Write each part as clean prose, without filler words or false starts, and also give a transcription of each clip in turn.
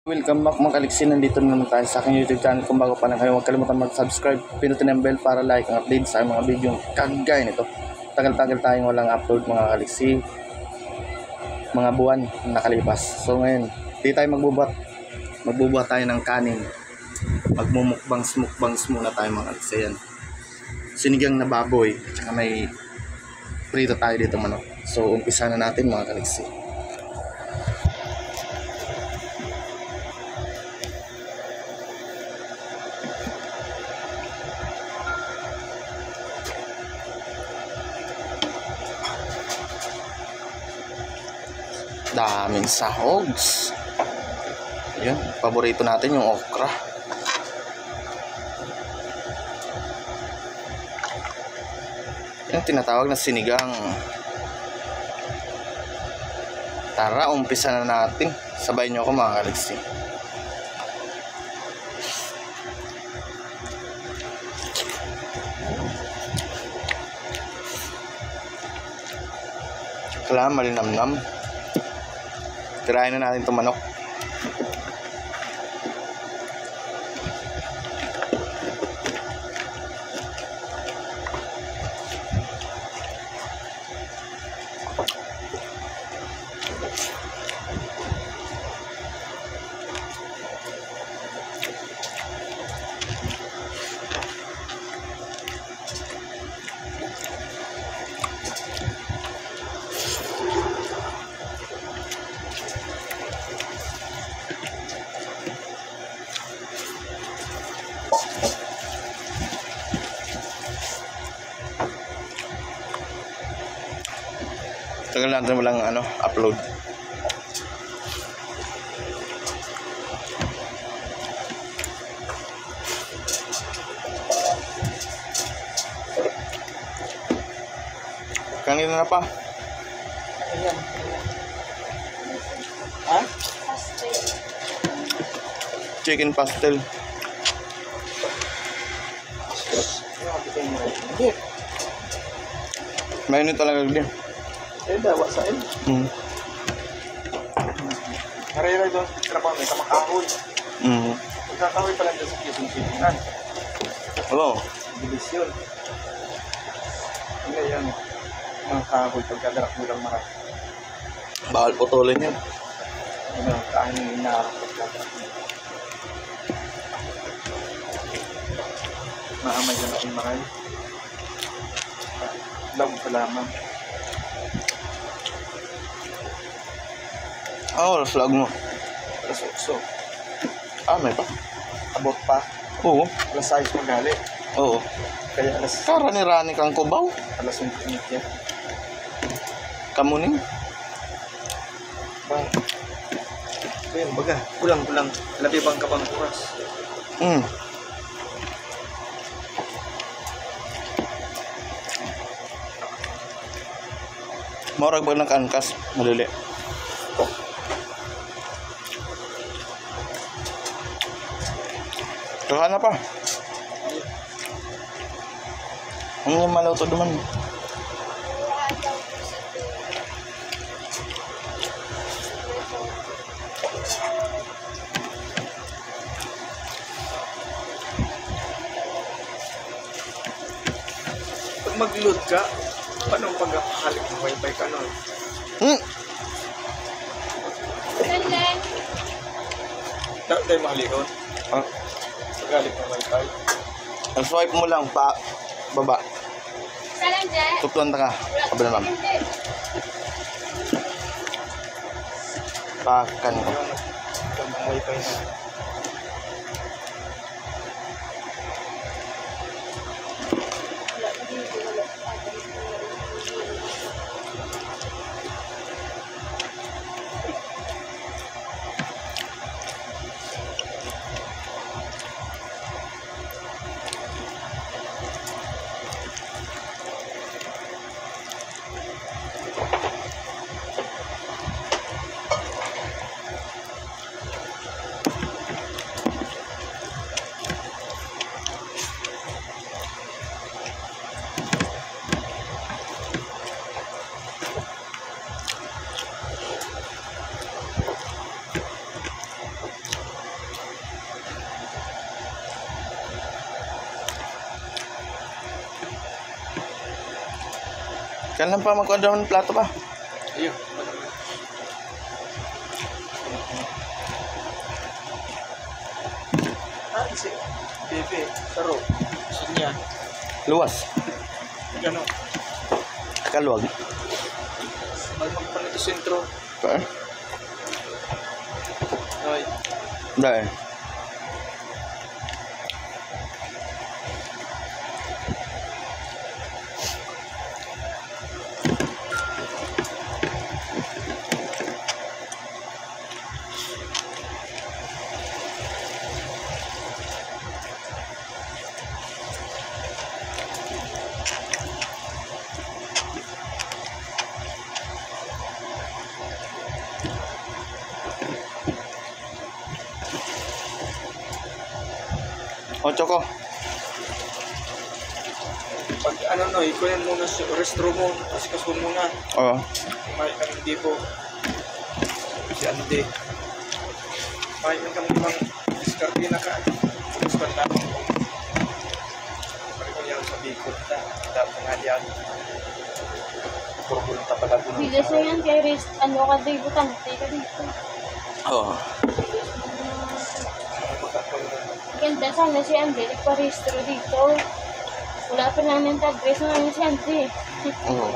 Welcome back mga kaliksi, nandito na naman tayo sa aking YouTube channel. Kung bago pa lang kayo, huwag kalimutan mag-subscribe, pinutin ang bell para like ang update sa mga video kagaya nito. Tagal-tagal tayong walang upload mga kaliksi, mga buwan nakalipas. So ngayon, di tayo magbubuhat tayo ng kanin. Magmumukbangs muna tayo mga kaliksi. Yan, sinigang na baboy at saka may prito tayo dito manok. So umpisa na natin mga kaliksi. Daming sahogs. Yun, paborito natin yung okra. Yung tinatawag na sinigang. Tara, umpisa na natin. Sabay nyo ako mga kaliksi. Kailangan malinamnam. Tirahin na natin itong manok. Tagal natin walang upload. Kanina na pa. Ayan. Ha? Chicken pastel. Hindi. Mayroon talaga din. Eh, dawa sa in. Narira doon sa trabaho, may kamakahoy. Magkakahoy pala doon sa Quezon City. Oo. Bilis yun. Hindi yan. Ang kahoy, pagkadarak mo lang marami. Bawal putulin yan. Kain yung inaarap pagkadarak mo. Maamay na natin marami. Love pa lamang. Oras vlog mo. Alas 8. May pa. Abot pa. Oo. Alas 6 magali. Oo. Kaya alas Karani-rani kang kubaw. 11 yan. Kamuning. Bang. Ayun, baga. Kulang-kulang. Labi bang kabang oras. Maurag ba nag-angkas? Madali. Kaya na pa. Ano yung maluto naman? Pag mag-load ka, paano pag-halik ng wifi ka nun? Dapat tayo mahalikon. Ha? Pag-halik ng wifi. Ang swipe mo lang pa baba. Salam dyan. Tutuan ka. Kabila ma'am. Pakan ko. Ang wifi na. Kailan pa magkuha daw ng plato pa? Ayun. Si Bebe, Saro, Sonia, Luwas. Gano, Kaluwag. Malmang pa nito sentro. Okay. Ay, Dahil. O, Choco. pag ano no, ikunin muna sa restro mo, kasi kaso muna, Oo. kumain kami hindi po. Si Ande. Kumain kami ibang diskarte na ka. Gusto na ako. Pag ko yan sa Bicol na, dapat nga yan. Puro na pala ko. Bilis na yan kay Rist. Ano ka di butante ka dito. Oo. Ganda sana si Andy. Nagparehistro dito. Wala pa namin tag-dress na namin si Andy. Oo.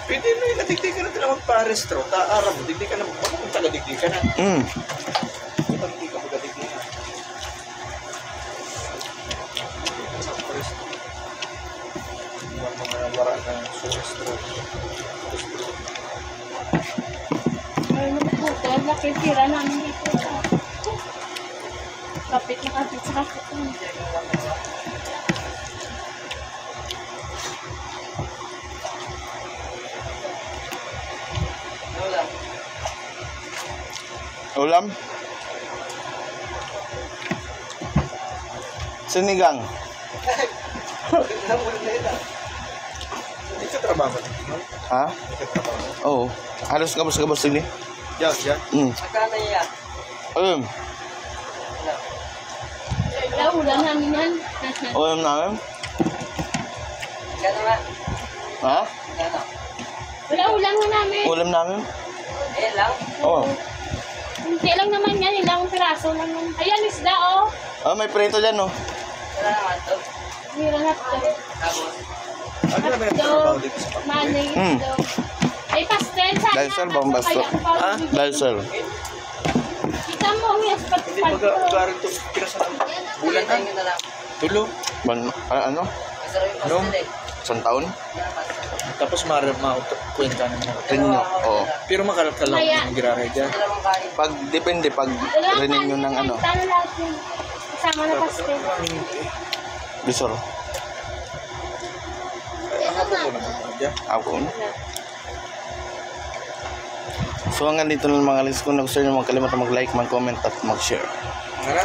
Pwede na yun, nadigdig ka na talaga magpa-restro. Ta-arap mo, digdig ka na, baka kung taga-digdig ka na. Ito hindi ka magadigdig na. Sa restro. Huwag mga wara na sa restro. Ay, naputo. Ang laki tira namin dito. Kapit na kapit sa kapit. Ulam? Sinigang. Hindi ka trabaho. Ha? Oo. Halos gabos-gabos ini. Yan, yan. Magkano yan? Ulam. Wala, ulam namin yan. Ulam namin. Gano'n nga? Ha? Gano'n? Wala, ulam na namin. Ulam namin? Lang? Oo. Hindi lang naman yan. Ilang piraso lang yan. Ayan, isda, oh. Ah, may prito dyan, no? Wala naman to. Hindi lang hotdog. Ano na ba yung trabaho dito sa pag- Manay, hotdog. Ay, pastel. Sana. Dahil sir, bang basta? Ha? Dahil sir. Kita mo, yes, Hindi mag-aaral ito. Pinasan bulan na. Tulo. Ano? No? Isang taon? Tapos kwenta na naman. Renew. Oo. Pero makalakal lang yung gira-ray dyan. Pag, depende, pag renew ng ano, Talo lahat yun. Kasama na pastel. bisor. Ako po naman dyan. Ako. So hanggang dito lang mga lists. Kung nagustuhan nyo, huwag kalimutan mag-like, mag-comment at mag-share. Nga